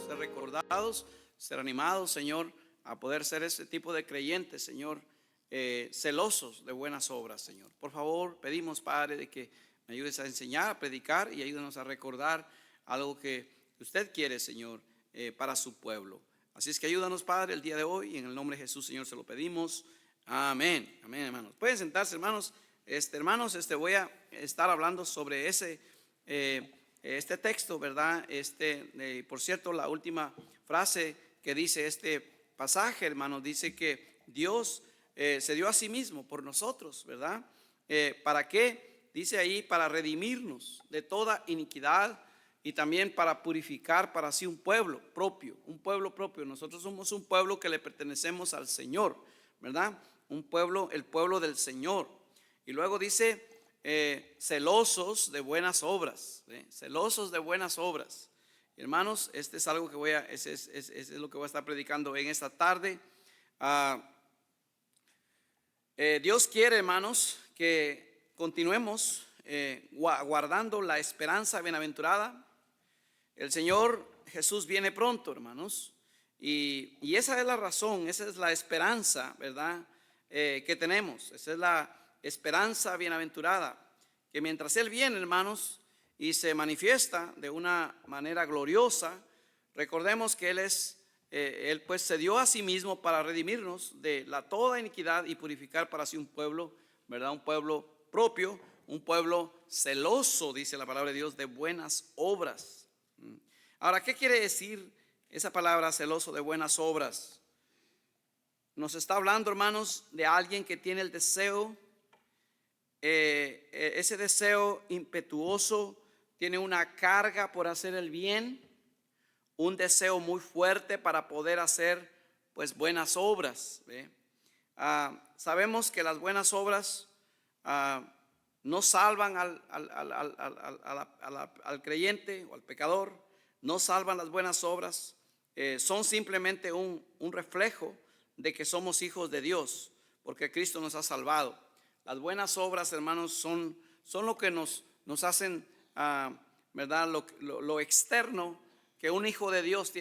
ser recordados, ser animados, Señor, a poder ser ese tipo de creyentes, Señor, celosos de buenas obras, Señor. Por favor, pedimos, Padre, de que me ayudes a enseñar, a predicar y ayúdanos a recordar algo que usted quiere, Señor, para su pueblo. Así es que ayúdanos, Padre, el día de hoy, y en el nombre de Jesús, Señor, se lo pedimos. Amén, amén, hermanos. Pueden sentarse, hermanos. Voy a estar hablando sobre este texto, ¿verdad? Por cierto, la última frase que dice este pasaje, hermanos, dice que Dios se dio a sí mismo por nosotros, ¿verdad? ¿Para qué? Dice ahí, para redimirnos de toda iniquidad y también para purificar para sí un pueblo propio, un pueblo propio. Nosotros somos un pueblo que le pertenecemos al Señor, ¿verdad? Un pueblo, el pueblo del Señor. Y luego dice, celosos de buenas obras, celosos de buenas obras. Hermanos, es algo que es lo que voy a estar predicando en esta tarde. Dios quiere, hermanos, que continuemos guardando la esperanza bienaventurada. El Señor Jesús viene pronto, hermanos, y esa es la razón, esa es la esperanza, ¿verdad? Que tenemos. Esa es la esperanza bienaventurada, que mientras Él viene, hermanos, y se manifiesta de una manera gloriosa, recordemos que Él pues se dio a sí mismo para redimirnos de toda iniquidad y purificar para sí un pueblo, ¿verdad? Un pueblo propio, un pueblo celoso, dice la palabra de Dios, de buenas obras. Ahora, ¿qué quiere decir esa palabra celoso de buenas obras? Nos está hablando, hermanos, de alguien que tiene el deseo, ese deseo impetuoso, tiene una carga por hacer el bien, un deseo muy fuerte para poder hacer pues buenas obras. Sabemos que las buenas obras no salvan al creyente o al pecador, no salvan las buenas obras, son simplemente un reflejo de que somos hijos de Dios, porque Cristo nos ha salvado. Las buenas obras, hermanos, son lo que nos hacen, ¿verdad? Lo externo que un hijo de Dios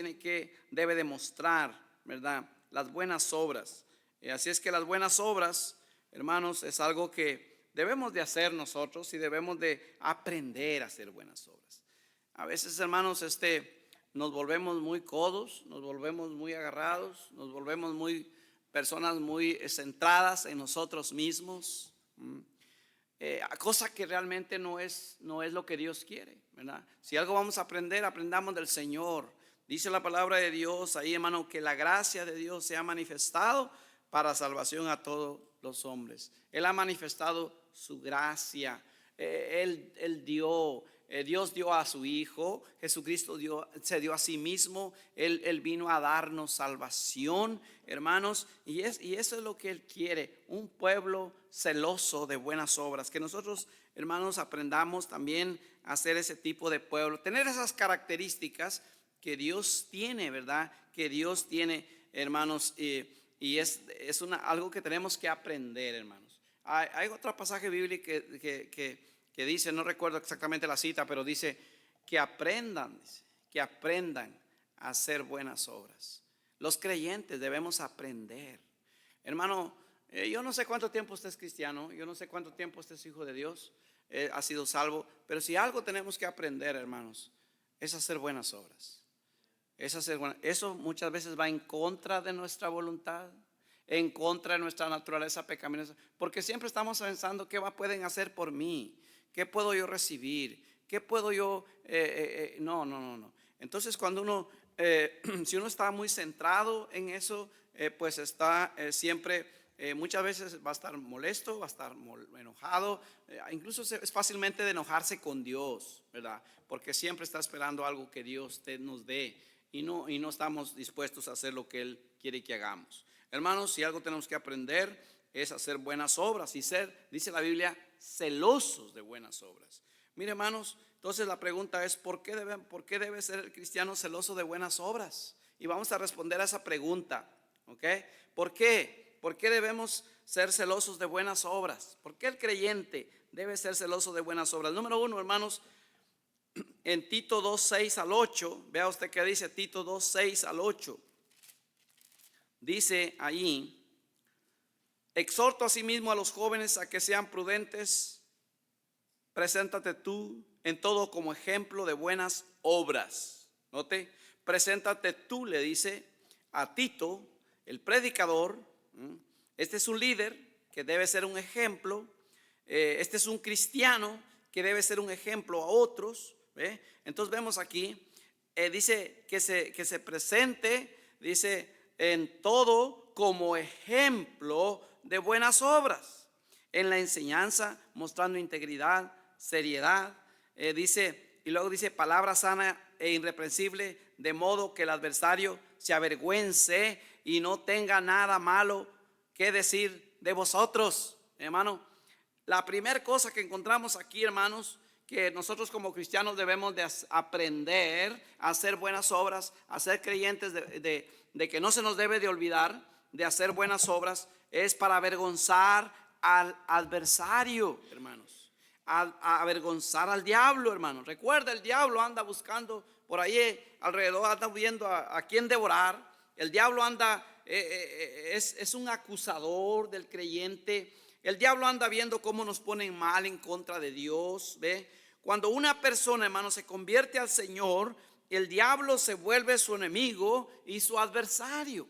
debe demostrar, ¿verdad? Las buenas obras. Así es que las buenas obras, hermanos, es algo que debemos de hacer nosotros y debemos de aprender a hacer buenas obras. A veces, hermanos, nos volvemos muy codos, nos volvemos muy agarrados, nos volvemos personas muy centradas en nosotros mismos, cosa que realmente no es lo que Dios quiere, ¿verdad? Si algo vamos a aprender, aprendamos del Señor. Dice la palabra de Dios ahí, hermano, que la gracia de Dios se ha manifestado para salvación a todos los hombres. Él ha manifestado su gracia. Dios dio a su Hijo, Jesucristo se dio a sí mismo, Él vino a darnos salvación, hermanos, y eso es lo que Él quiere, un pueblo celoso de buenas obras, que nosotros, hermanos, aprendamos también a ser ese tipo de pueblo, tener esas características que Dios tiene, ¿verdad? Que Dios tiene, hermanos, y es algo que tenemos que aprender, hermanos. Hay otro pasaje bíblico que dice, no recuerdo exactamente la cita, pero dice que aprendan a hacer buenas obras. Los creyentes debemos aprender. Hermano, yo no sé cuánto tiempo usted es cristiano, yo no sé cuánto tiempo usted es hijo de Dios, ha sido salvo, pero si algo tenemos que aprender, hermanos, es hacer buenas obras. Eso muchas veces va en contra de nuestra voluntad, en contra de nuestra naturaleza pecaminosa, porque siempre estamos pensando qué pueden hacer por mí, qué puedo yo recibir, qué puedo yo, no. Entonces cuando si uno está muy centrado en eso, pues está siempre, muchas veces va a estar molesto, va a estar enojado, incluso es fácilmente de enojarse con Dios, ¿verdad? Porque siempre está esperando algo que Dios nos dé y no estamos dispuestos a hacer lo que Él quiere que hagamos. Hermanos, si algo tenemos que aprender es hacer buenas obras y dice la Biblia, celosos de buenas obras. Mire, hermanos, entonces la pregunta es, ¿por qué debe ser el cristiano celoso de buenas obras? Y vamos a responder a esa pregunta, ¿ok? ¿Por qué? ¿Por qué debemos ser celosos de buenas obras? ¿Por qué el creyente debe ser celoso de buenas obras? Número uno, hermanos, en Tito 2:6 al 8, vea usted que dice Tito 2:6 al 8. Dice allí: exhorto asimismo a los jóvenes a que sean prudentes, preséntate tú en todo como ejemplo de buenas obras. Note, preséntate tú, le dice a Tito, el predicador. Este es un líder que debe ser un ejemplo. Este es un cristiano que debe ser un ejemplo a otros. ¿Ve? Entonces vemos aquí, dice que se presente, dice, en todo como ejemplo de buenas obras, en la enseñanza, mostrando integridad, seriedad, dice, y luego dice palabra sana e irreprensible, de modo que el adversario se avergüence y no tenga nada malo que decir de vosotros. Hermano, la primera cosa que encontramos aquí, hermanos, que nosotros como cristianos debemos de aprender a hacer buenas obras, a ser creyentes de que no se nos debe de olvidar de hacer buenas obras, es para avergonzar al adversario, hermanos, a avergonzar al diablo, hermanos. Recuerda, el diablo anda buscando por ahí alrededor, anda viendo a quién devorar. El diablo anda, es un acusador del creyente. El diablo anda viendo cómo nos ponen mal en contra de Dios. ¿Ve? Cuando una persona, hermano, se convierte al Señor, el diablo se vuelve su enemigo y su adversario.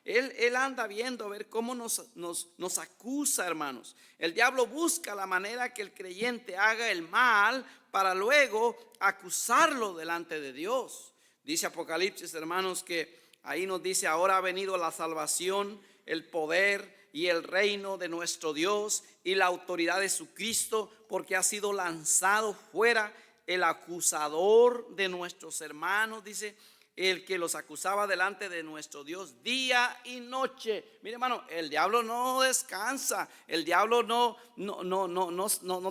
Él anda viendo a ver cómo nos acusa, hermanos. El diablo busca la manera que el creyente haga el mal para luego acusarlo delante de Dios. Dice Apocalipsis, hermanos, que ahí nos dice: ahora ha venido la salvación, el poder y el reino de nuestro Dios y la autoridad de su Cristo, porque ha sido lanzado fuera el acusador de nuestros hermanos, dice, el que los acusaba delante de nuestro Dios día y noche. Mire, hermano, el diablo no descansa, el diablo no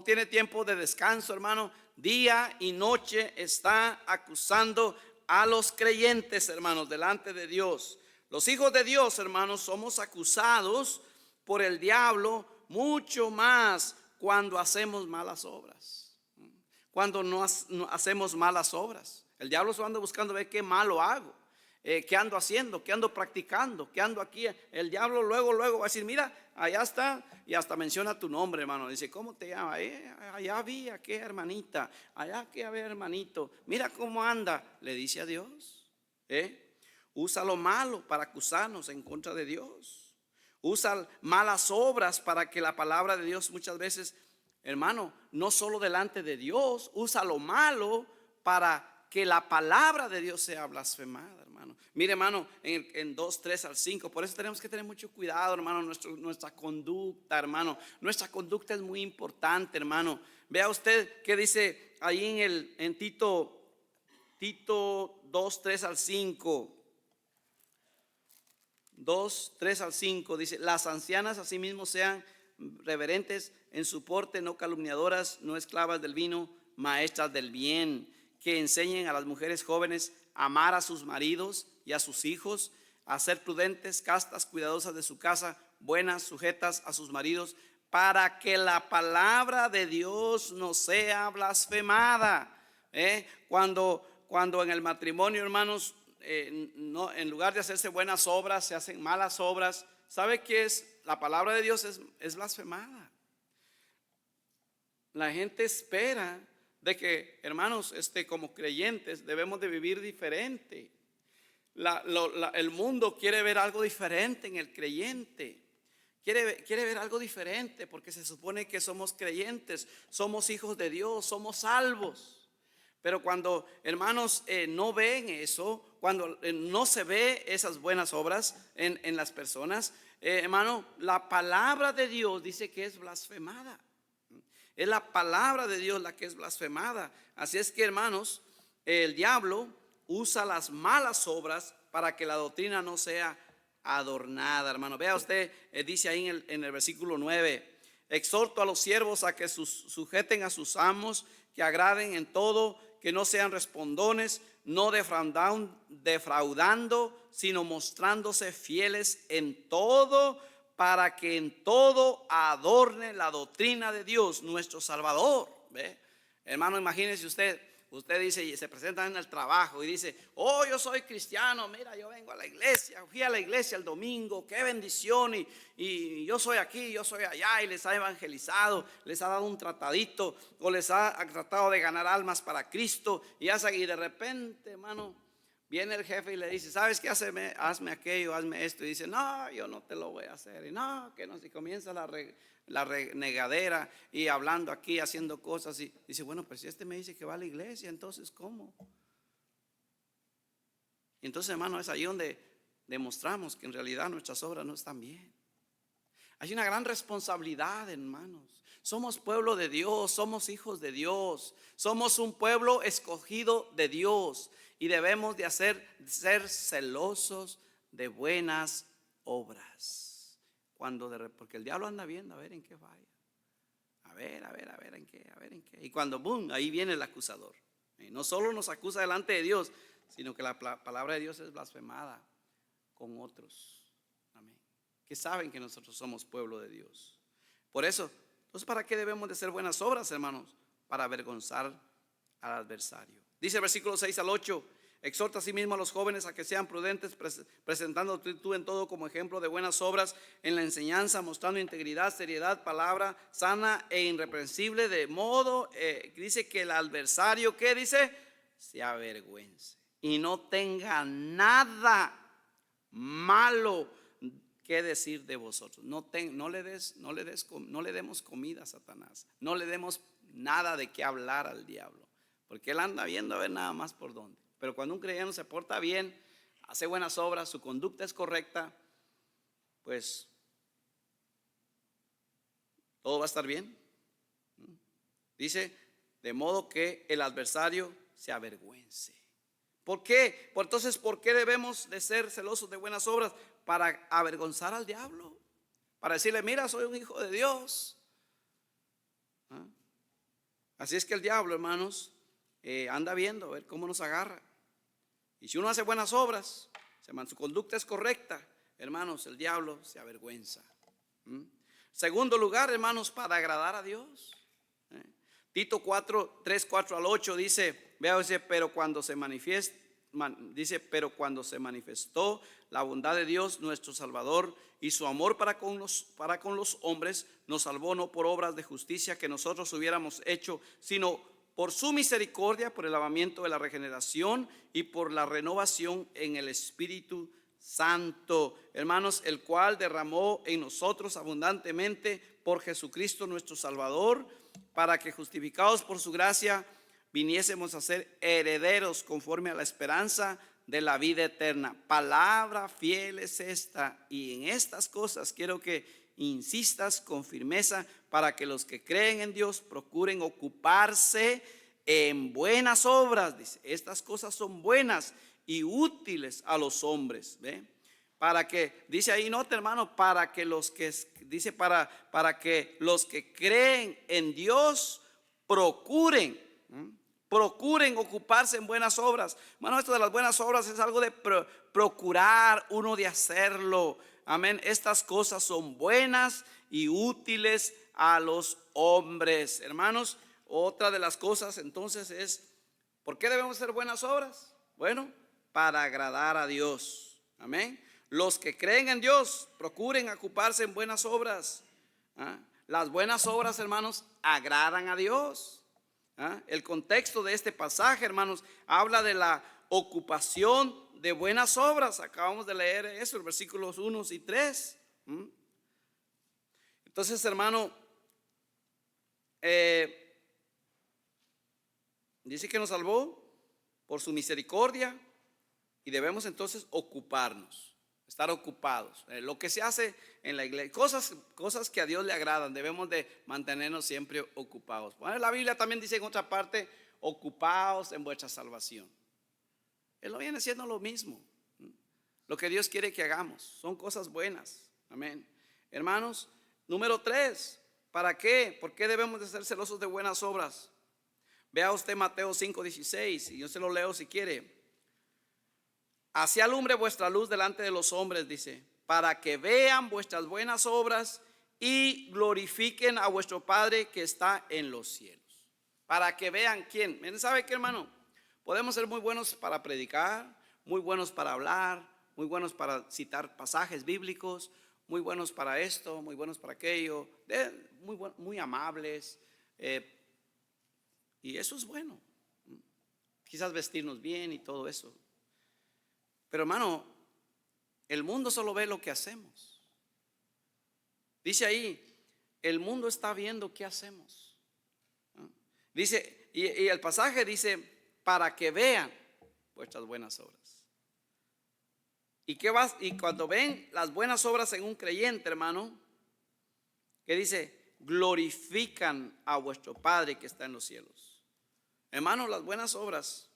tiene tiempo de descanso, hermano. Día y noche está acusando a los creyentes, hermanos, delante de Dios. Los hijos de Dios, hermanos, somos acusados por el diablo mucho más cuando hacemos malas obras. Cuando no hacemos malas obras, el diablo se anda buscando ver qué malo hago, qué ando haciendo, qué ando practicando, qué ando aquí. El diablo luego va a decir: mira, allá está, y hasta menciona tu nombre, hermano. Dice: ¿cómo te llamas? Allá vi a qué hermanita, allá que había hermanito, mira cómo anda. Le dice a Dios, usa lo malo para acusarnos en contra de Dios. Usa malas obras para que la palabra de Dios muchas veces, hermano, no solo delante de Dios, usa lo malo para que la palabra de Dios sea blasfemada, hermano. Mire, hermano, en 2:3 al 5, por eso tenemos que tener mucho cuidado, hermano, nuestra conducta, hermano. Nuestra conducta es muy importante, hermano. Vea usted qué dice ahí en Tito 2:3 al 5. 2:3 al 5 dice: las ancianas asimismo sean reverentes en su porte, no calumniadoras, no esclavas del vino, maestras del bien, que enseñen a las mujeres jóvenes a amar a sus maridos y a sus hijos, a ser prudentes, castas, cuidadosas de su casa, buenas, sujetas a sus maridos, para que la palabra de Dios no sea blasfemada. Cuando en el matrimonio, hermanos, no, en lugar de hacerse buenas obras, se hacen malas obras. ¿Sabe qué es? La palabra de Dios es blasfemada. La gente espera de que, hermanos, como creyentes debemos de vivir diferente. El mundo quiere ver algo diferente en el creyente. Quiere ver algo diferente porque se supone que somos creyentes, somos hijos de Dios, somos salvos. Pero cuando, hermanos, no ven eso, cuando no se ve esas buenas obras en las personas, hermano, la palabra de Dios dice que es blasfemada. Es la palabra de Dios la que es blasfemada. Así es que, hermanos, el diablo usa las malas obras para que la doctrina no sea adornada, hermano. Vea usted, dice ahí en el versículo 9: exhorto a los siervos a que sujeten a sus amos, que agraden en todo, que no sean respondones, no defraudando, sino mostrándose fieles en todo, para que en todo adorne la doctrina de Dios, nuestro Salvador. ¿Ve? Hermano, imagínese usted usted dice y se presenta en el trabajo y dice, oh, yo soy cristiano, mira, yo vengo a la iglesia, fui a la iglesia el domingo, qué bendición, y yo soy aquí, yo soy allá, y les ha evangelizado, les ha dado un tratadito, o les ha tratado de ganar almas para Cristo, y de repente, hermano, viene el jefe y le dice, ¿sabes qué? Hazme aquello, hazme esto. Y dice, no, yo no te lo voy a hacer. Y no, que no. Y comienza la renegadera y hablando aquí, haciendo cosas. Y dice, bueno, pues si este me dice que va a la iglesia, entonces ¿cómo? Y entonces, hermano, es ahí donde demostramos que en realidad nuestras obras no están bien. Hay una gran responsabilidad, hermanos. Somos pueblo de Dios, somos hijos de Dios, somos un pueblo escogido de Dios y debemos de ser celosos de buenas obras. Porque el diablo anda viendo a ver en qué vaya. A ver en qué. Y cuando boom, ahí viene el acusador. Y no solo nos acusa delante de Dios, sino que la palabra de Dios es blasfemada con otros. Amén. Que saben que nosotros somos pueblo de Dios. Por eso, entonces, ¿para qué debemos de hacer buenas obras, hermanos? Para avergonzar al adversario. Dice el versículo 6 al 8, exhorta asimismo a los jóvenes a que sean prudentes, presentando tú en todo como ejemplo de buenas obras en la enseñanza, mostrando integridad, seriedad, palabra sana e irreprensible, de modo, dice que el adversario, ¿qué dice? Se avergüence y no tenga nada malo que decir de vosotros. No le demos comida a Satanás, no le demos nada de qué hablar al diablo, porque él anda viendo a ver nada más por dónde. Pero cuando un creyente se porta bien, hace buenas obras, su conducta es correcta, pues todo va a estar bien. Dice, de modo que el adversario se avergüence. ¿Por qué? Entonces, ¿por qué debemos de ser celosos de buenas obras? Para avergonzar al diablo, para decirle, mira, soy un hijo de Dios. Así es que el diablo, hermanos, anda viendo a ver cómo nos agarra. Y si uno hace buenas obras, su conducta es correcta, hermanos, el diablo se avergüenza. Segundo lugar, hermanos, para agradar a Dios. Tito 3, 4 al 8 dice, vea, dice, pero cuando se manifestó la bondad de Dios nuestro Salvador y su amor para con los hombres, nos salvó no por obras de justicia que nosotros hubiéramos hecho, sino por su misericordia, por el lavamiento de la regeneración y por la renovación en el Espíritu Santo, hermanos, el cual derramó en nosotros abundantemente por Jesucristo nuestro Salvador, para que justificados por su gracia viniésemos a ser herederos conforme a la esperanza de la vida eterna. Palabra fiel es esta, y en estas cosas quiero que insistas con firmeza, para que los que creen en Dios procuren ocuparse en buenas obras. Dice, estas cosas son buenas y útiles a los hombres. ¿Ve? Para que, dice ahí, nota, hermano, para que los que creen en Dios procuren ocuparse en buenas obras. Hermano, esto de las buenas obras es algo de procurar uno de hacerlo. Amén. Estas cosas son buenas y útiles a los hombres. Hermanos, otra de las cosas entonces es, ¿por qué debemos hacer buenas obras? Bueno, para agradar a Dios. Amén. Los que creen en Dios procuren ocuparse en buenas obras. Las buenas obras, hermanos, agradan a Dios. El contexto de este pasaje, hermanos, habla de la ocupación de buenas obras. Acabamos de leer eso, el versículos 1 y 3. Entonces, hermano, dice que nos salvó por su misericordia y debemos entonces ocuparnos, estar ocupados. Lo que se hace en la iglesia, cosas que a Dios le agradan, debemos de mantenernos siempre ocupados. Bueno, la Biblia también dice en otra parte, ocupaos en vuestra salvación. Él lo viene siendo lo mismo. Lo que Dios quiere que hagamos son cosas buenas. Amén. Hermanos, número 3, ¿para qué? ¿Por qué debemos de ser celosos de buenas obras? Vea usted Mateo 5:16, y yo se lo leo si quiere. Así alumbre vuestra luz delante de los hombres, dice, para que vean vuestras buenas obras y glorifiquen a vuestro Padre que está en los cielos. Para que vean quién. Miren, ¿sabe qué, hermano? Podemos ser muy buenos para predicar, muy buenos para hablar, muy buenos para citar pasajes bíblicos, muy buenos para esto, muy buenos para aquello, muy amables. Y eso es bueno. Quizás vestirnos bien y todo eso. Pero hermano, el mundo solo ve lo que hacemos. Dice ahí, el mundo está viendo qué hacemos. Dice, y el pasaje dice, para que vean vuestras buenas obras. Y cuando ven las buenas obras en un creyente, hermano, que dice, glorifican a vuestro Padre que está en los cielos. Hermano, las buenas obras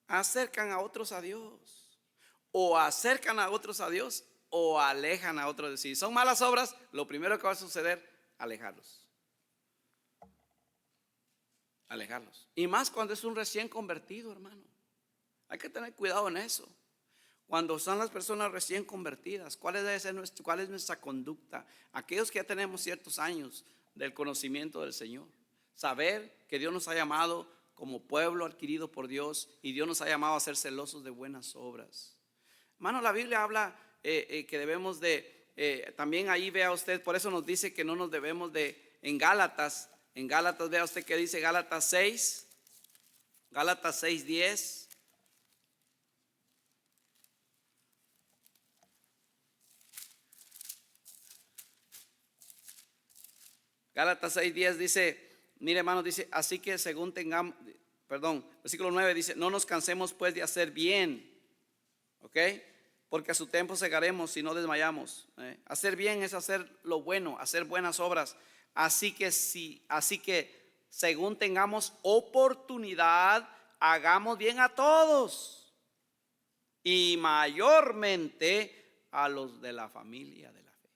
acercan a otros a Dios. O acercan a otros a Dios o alejan a otros. Si son malas obras, lo primero que va a suceder, alejarlos. Alejarlos. Y más cuando es un recién convertido, hermano. Hay que tener cuidado en eso. Cuando son las personas recién convertidas, ¿cuál es nuestra conducta? Aquellos que ya tenemos ciertos años del conocimiento del Señor. Saber que Dios nos ha llamado como pueblo adquirido por Dios y Dios nos ha llamado a ser celosos de buenas obras. Hermano, la Biblia habla que debemos de, también ahí vea usted, por eso nos dice que no nos debemos de, en Gálatas vea usted que dice Gálatas 6:10. Gálatas 6:10 dice, mire hermano, dice, así que según tengamos, versículo 9 dice, no nos cansemos pues de hacer bien. ¿Ok? Porque a su tiempo segaremos si no desmayamos. Hacer bien es hacer lo bueno, hacer buenas obras. Así que según tengamos oportunidad, hagamos bien a todos. Y mayormente a los de la familia de la fe.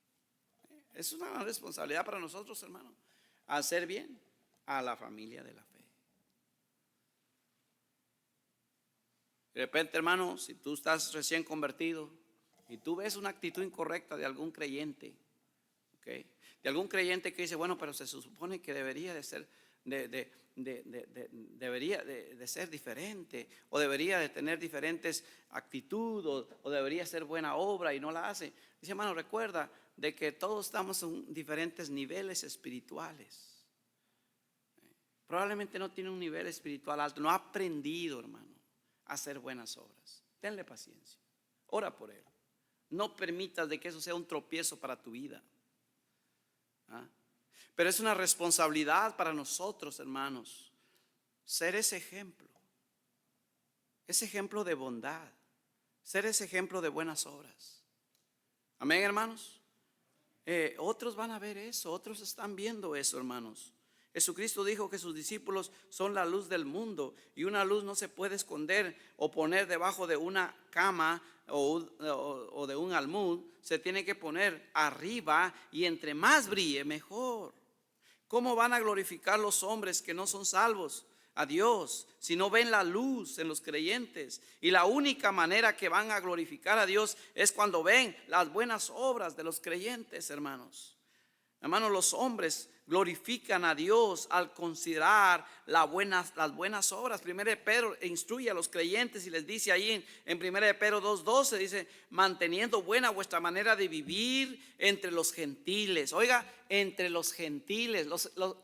Es una responsabilidad para nosotros, hermano, hacer bien a la familia de la fe. De repente, hermano, si tú estás recién convertido y tú ves una actitud incorrecta de algún creyente, ¿okay? De algún creyente que dice, bueno, pero se supone que debería de ser, debería de ser diferente, o debería de tener diferentes actitudes, o debería ser buena obra y no la hace. Dice, hermano, recuerda de que todos estamos en diferentes niveles espirituales. Probablemente no tiene un nivel espiritual alto, no ha aprendido, hermano, hacer buenas obras. Tenle paciencia, ora por él. No permitas de que eso sea un tropiezo para tu vida. Pero es una responsabilidad para nosotros, hermanos, ser ese ejemplo de bondad, ser ese ejemplo de buenas obras. Amén, hermanos. Otros van a ver eso, otros están viendo eso, hermanos. Jesucristo dijo que sus discípulos son la luz del mundo, y una luz no se puede esconder o poner debajo de una cama o de un almud. Se tiene que poner arriba, y entre más brille mejor. ¿Cómo van a glorificar los hombres que no son salvos a Dios si no ven la luz en los creyentes? Y la única manera que van a glorificar a Dios es cuando ven las buenas obras de los creyentes, hermanos. Hermanos, los hombres glorifican a Dios al considerar las buenas obras. 1 Pedro instruye a los creyentes y les dice ahí en 1 Pedro 2:12, dice, manteniendo buena vuestra manera de vivir entre los gentiles. Oiga, entre los gentiles,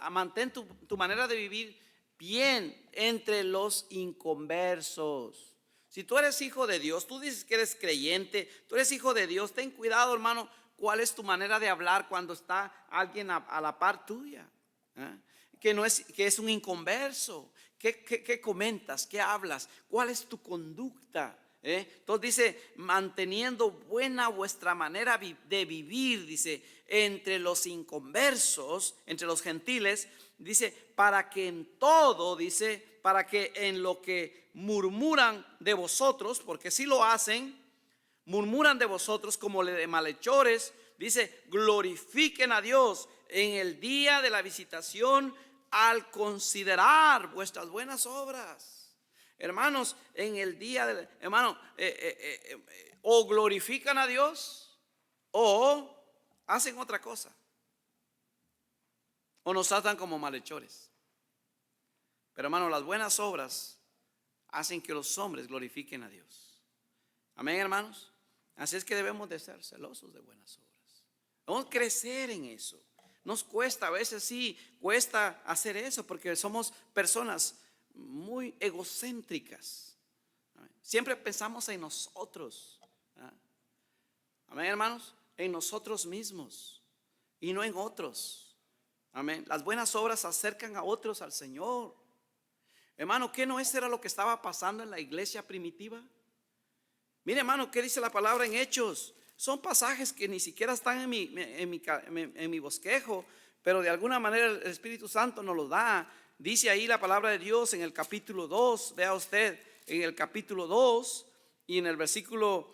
mantén tu manera de vivir bien entre los inconversos. Si tú eres hijo de Dios, tú dices que eres creyente, tú eres hijo de Dios, ten cuidado, hermano. ¿Cuál es tu manera de hablar cuando está alguien a la par tuya? Que es un inconverso. ¿Qué comentas? ¿Qué hablas? ¿Cuál es tu conducta? Entonces dice, manteniendo buena vuestra manera de vivir, dice, entre los inconversos, entre los gentiles, dice, para que en todo, dice, para que en lo que murmuran de vosotros, porque si lo hacen, murmuran de vosotros como de malhechores, dice, glorifiquen a Dios en el día de la visitación al considerar vuestras buenas obras. Hermanos, en el día hermano, o glorifican a Dios o hacen otra cosa, o nos tratan como malhechores. Pero hermano, las buenas obras hacen que los hombres glorifiquen a Dios. Amén, hermanos. Así es que debemos de ser celosos de buenas obras. Vamos a crecer en eso. Nos cuesta, a veces sí, cuesta hacer eso porque somos personas muy egocéntricas. Siempre pensamos en nosotros. Amén, hermanos. En nosotros mismos y no en otros. Amén. Las buenas obras acercan a otros al Señor. Hermano, ¿qué no eso era lo que estaba pasando en la iglesia primitiva? Mire, hermano, ¿qué dice la palabra en Hechos? Son pasajes que ni siquiera están en mi bosquejo, pero de alguna manera el Espíritu Santo nos lo da. Dice ahí la palabra de Dios en el capítulo 2, vea usted, en el capítulo 2 y en el versículo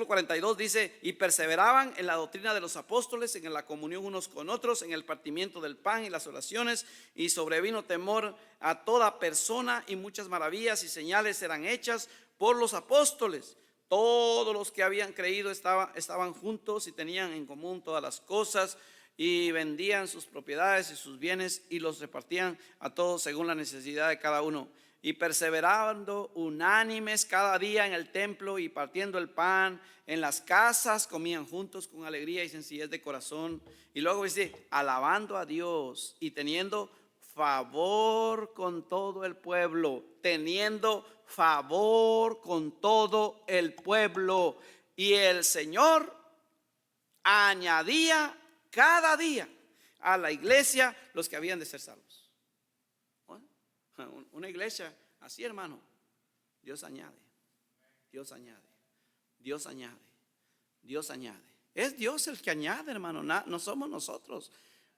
42 dice: y perseveraban en la doctrina de los apóstoles, en la comunión unos con otros, en el partimiento del pan y las oraciones, y sobrevino temor a toda persona, y muchas maravillas y señales eran hechas por los apóstoles. Todos los que habían creído estaban juntos y tenían en común todas las cosas, y vendían sus propiedades y sus bienes y los repartían a todos según la necesidad de cada uno. Y perseverando unánimes cada día en el templo y partiendo el pan en las casas, comían juntos con alegría y sencillez de corazón. Y luego dice: alabando a Dios y teniendo favor con todo el pueblo. Teniendo favor con todo el pueblo. Y el Señor añadía cada día a la iglesia los que habían de ser salvos. Una iglesia así, hermano, Dios añade, Dios añade, Dios añade, Dios añade. Es Dios el que añade, hermano, no somos nosotros.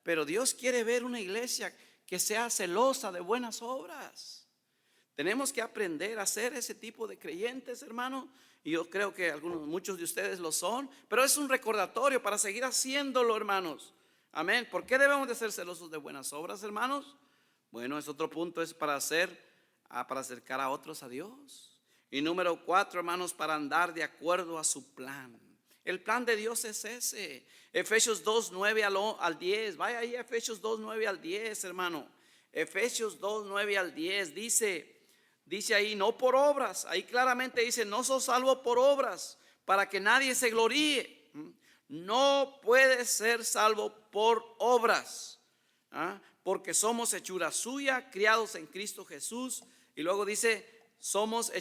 Pero Dios quiere ver una iglesia que sea celosa de buenas obras. Tenemos que aprender a ser ese tipo de creyentes, hermano. Y yo creo que muchos de ustedes lo son, pero es un recordatorio para seguir haciéndolo, hermanos. Amén. ¿Por qué debemos de ser celosos de buenas obras, hermanos? Bueno, es otro punto, es para acercar a otros a Dios. Y número 4, hermanos, para andar de acuerdo a su plan. El plan de Dios es ese. Efesios 2, 9 al 10. Vaya ahí a Efesios 2, 9 al 10, hermano. Efesios 2, 9 al 10 dice ahí: no por obras. Ahí claramente dice: no sos salvo por obras, para que nadie se gloríe. No puede ser salvo por obras, porque somos hechura suya, criados en Cristo Jesús. Y luego dice somos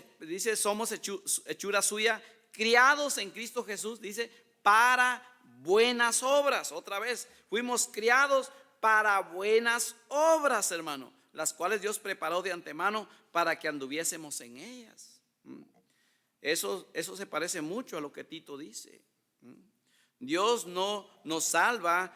hechura suya, criados en Cristo Jesús, dice, para buenas obras. Otra vez, fuimos criados para buenas obras, hermano, las cuales Dios preparó de antemano para que anduviésemos en ellas. Eso se parece mucho a lo que Tito dice. Dios no nos salva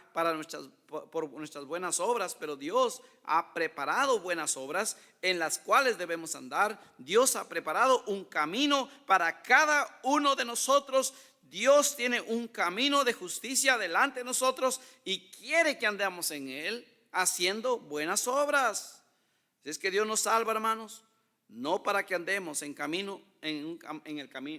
por nuestras buenas obras, pero Dios ha preparado buenas obras en las cuales debemos andar. Dios ha preparado un camino para cada uno de nosotros. Dios tiene un camino de justicia delante de nosotros y quiere que andemos en él haciendo buenas obras. Es que Dios nos salva, hermanos, no para que andemos en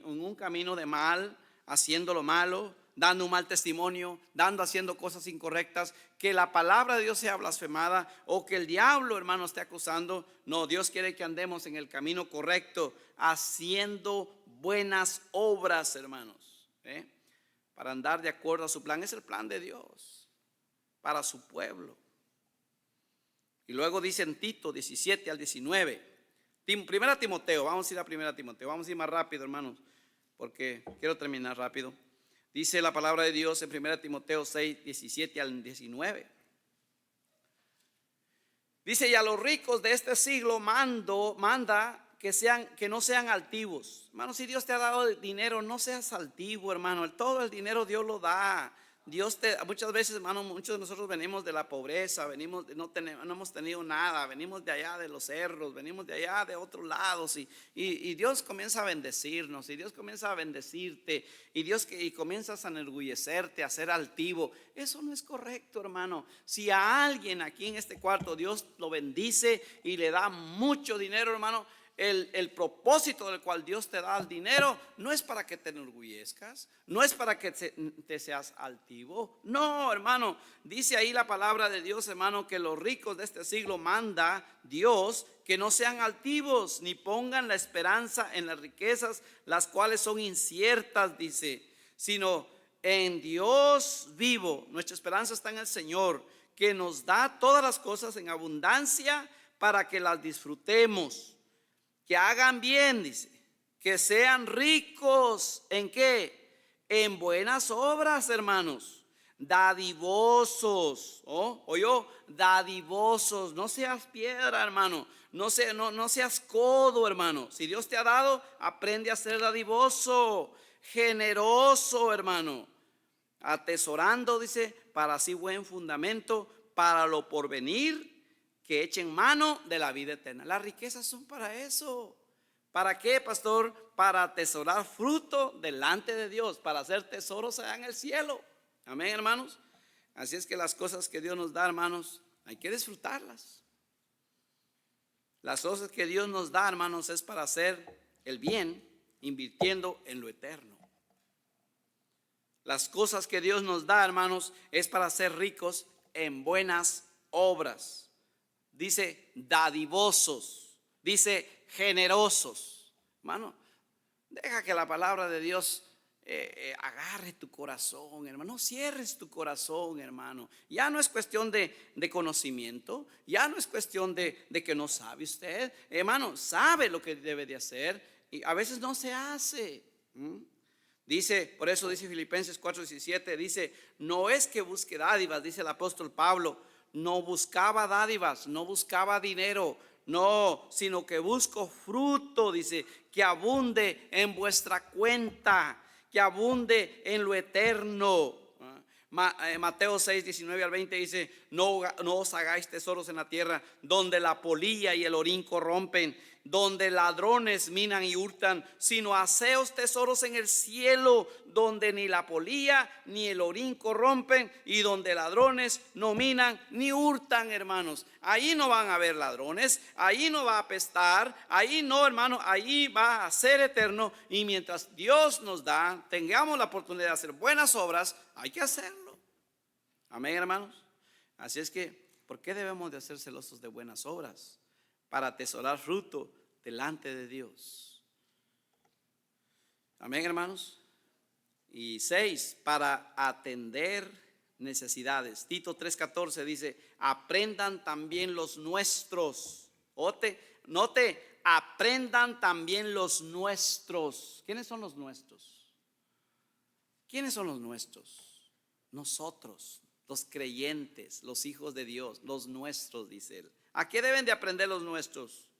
un camino de mal, haciendo lo malo, dando un mal testimonio, haciendo cosas incorrectas, que la palabra de Dios sea blasfemada o que el diablo, hermano, esté acusando. No, Dios quiere que andemos en el camino correcto, haciendo buenas obras, hermanos, para andar de acuerdo a su plan. Es el plan de Dios para su pueblo. Y luego dice en Tito 17 al 19, Primera Timoteo, vamos a ir a Primera Timoteo, vamos a ir más rápido, hermanos, porque quiero terminar rápido. Dice la palabra de Dios en 1 Timoteo 6, 17 al 19. Dice: y a los ricos de este siglo manda que no sean altivos. Hermano, si Dios te ha dado dinero, no seas altivo, hermano. Todo el dinero Dios lo da. Muchas veces, hermano, muchos de nosotros venimos de la pobreza, no hemos tenido nada, venimos de allá de los cerros, venimos de allá de otros lados, y Dios comienza a bendecirnos, y Dios comienza a bendecirte, y comienzas a enorgullecerte, a ser altivo. Eso no es correcto, hermano. Si a alguien aquí en este cuarto Dios lo bendice y le da mucho dinero, hermano, el propósito del cual Dios te da el dinero no es para que te enorgullezcas, no es para que te seas altivo. No, hermano, dice ahí la palabra de Dios, hermano, que los ricos de este siglo manda Dios que no sean altivos, ni pongan la esperanza en las riquezas, las cuales son inciertas, dice, sino en Dios vivo. Nuestra esperanza está en el Señor, que nos da todas las cosas en abundancia para que las disfrutemos. Que hagan bien, dice, que sean ricos. ¿En qué? En buenas obras, hermanos. Dadivosos, dadivosos. No seas piedra, hermano. No seas codo, hermano. Si Dios te ha dado, aprende a ser dadivoso, generoso, hermano. Atesorando, dice, para así buen fundamento, para lo porvenir, que echen mano de la vida eterna. Las riquezas son para eso. ¿Para qué, pastor? Para atesorar fruto delante de Dios, para hacer tesoros allá en el cielo. Amén, hermanos. Así es que las cosas que Dios nos da, hermanos, hay que disfrutarlas. Las cosas que Dios nos da, hermanos, es para hacer el bien, invirtiendo en lo eterno. Las cosas que Dios nos da, hermanos, es para ser ricos en buenas obras. Dice dadivosos, dice generosos. Hermano, deja que la palabra de Dios agarre tu corazón, hermano. No cierres tu corazón, hermano. Ya no es cuestión de conocimiento, ya no es cuestión de que no sabe usted. Hermano, sabe lo que debe de hacer y a veces no se hace. Dice, por eso dice Filipenses 4:17, dice, no es que busque dádivas, dice el apóstol Pablo. No buscaba dádivas, no buscaba dinero, no, sino que busco fruto, dice, que abunde en vuestra cuenta, que abunde en lo eterno. Mateo 6:19-20 dice, no os hagáis tesoros en la tierra, donde la polilla y el orín corrompen, donde ladrones minan y hurtan, sino haceos tesoros en el cielo, donde ni la polilla ni el orín corrompen, y donde ladrones no minan ni hurtan, hermanos. Ahí no van a haber ladrones, ahí no va a apestar, ahí no, hermano, ahí va a ser eterno. Y mientras Dios nos da, tengamos la oportunidad de hacer buenas obras, hay que hacerlo. Amén, hermanos. Así es que, ¿por qué debemos de ser celosos de buenas obras? Para atesorar fruto delante de Dios. Amén, hermanos. Y 6, para atender necesidades. Tito 3:14 dice, aprendan también los nuestros. Note, aprendan también los nuestros. ¿Quiénes son los nuestros? ¿Quiénes son los nuestros? Nosotros, los creyentes, los hijos de Dios, los nuestros, dice él. ¿A qué deben de aprender los nuestros?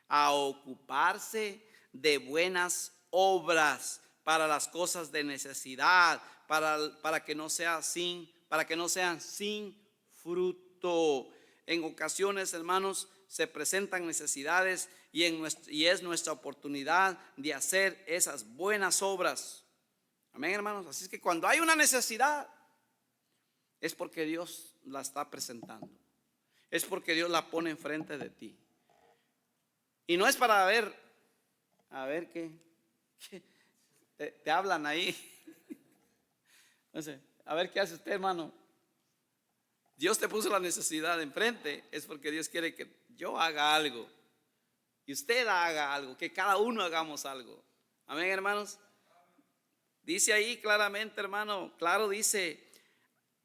A ocuparse de buenas obras para las cosas de necesidad, para que no sean sin fruto. En ocasiones, hermanos, se presentan necesidades y es nuestra oportunidad de hacer esas buenas obras. Amén, hermanos. Así es que cuando hay una necesidad, es porque Dios la está presentando. Es porque Dios la pone enfrente de ti. Y no es para ver qué te hablan ahí. No sé, a ver qué hace usted, hermano. Dios te puso la necesidad enfrente, es porque Dios quiere que yo haga algo y usted haga algo, que cada uno hagamos algo. Amén, hermanos. Dice ahí claramente, hermano, claro, dice,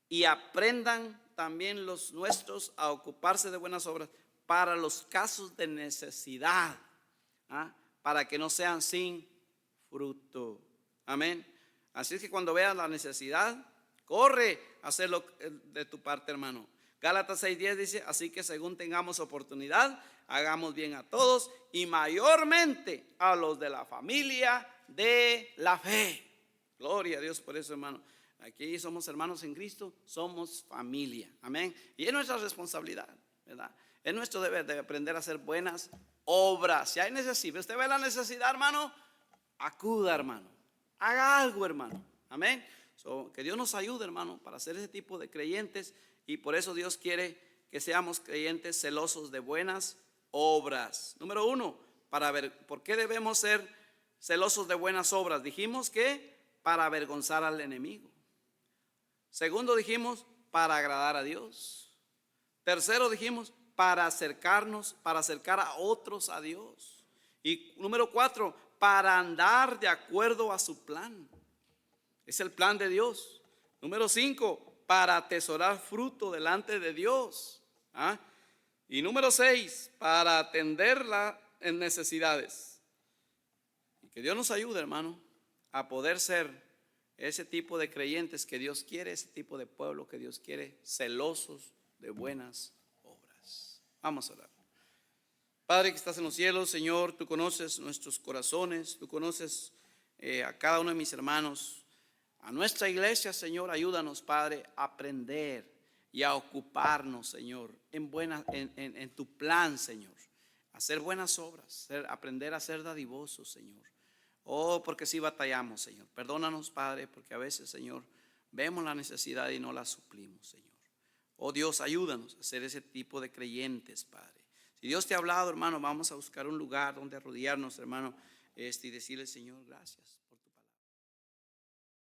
y aprendan también los nuestros a ocuparse de buenas obras para los casos de necesidad, para que no sean sin fruto. Amén. Así es que cuando veas la necesidad, corre a hacerlo de tu parte, hermano. Gálatas 6:10 dice, así que según tengamos oportunidad, hagamos bien a todos y mayormente a los de la familia de la fe. Gloria a Dios por eso, hermano. Aquí somos hermanos en Cristo, somos familia, amén. Y es nuestra responsabilidad, ¿verdad? Es nuestro deber de aprender a hacer buenas obras. Si hay necesidad, usted ve la necesidad, hermano, acuda, hermano, haga algo, hermano, amén. Que Dios nos ayude, hermano, para ser ese tipo de creyentes. Y por eso Dios quiere que seamos creyentes celosos de buenas obras. Número 1, ¿Por qué debemos ser celosos de buenas obras? Dijimos que para avergonzar al enemigo. Segundo dijimos, para agradar a Dios. Tercero dijimos, para acercarnos, para acercar a otros a Dios. Y número 4, para andar de acuerdo a su plan. Es el plan de Dios. Número 5, para atesorar fruto delante de Dios. ¿Ah? Y número 6, para atenderla en necesidades. Y que Dios nos ayude, hermano, a poder ser ese tipo de creyentes que Dios quiere, ese tipo de pueblo que Dios quiere, celosos de buenas obras. Vamos a orar. Padre que estás en los cielos, Señor, tú conoces nuestros corazones, tú conoces a cada uno de mis hermanos, a nuestra iglesia, Señor. Ayúdanos, Padre, a aprender y a ocuparnos, Señor, en tu plan, Señor. Hacer buenas obras, aprender a ser dadivosos, Señor. Oh, porque sí batallamos, Señor. Perdónanos, Padre, porque a veces, Señor, vemos la necesidad y no la suplimos, Señor. Oh Dios, ayúdanos a ser ese tipo de creyentes, Padre. Si Dios te ha hablado, hermano, vamos a buscar un lugar donde arrodillarnos, hermano, y decirle, Señor, gracias.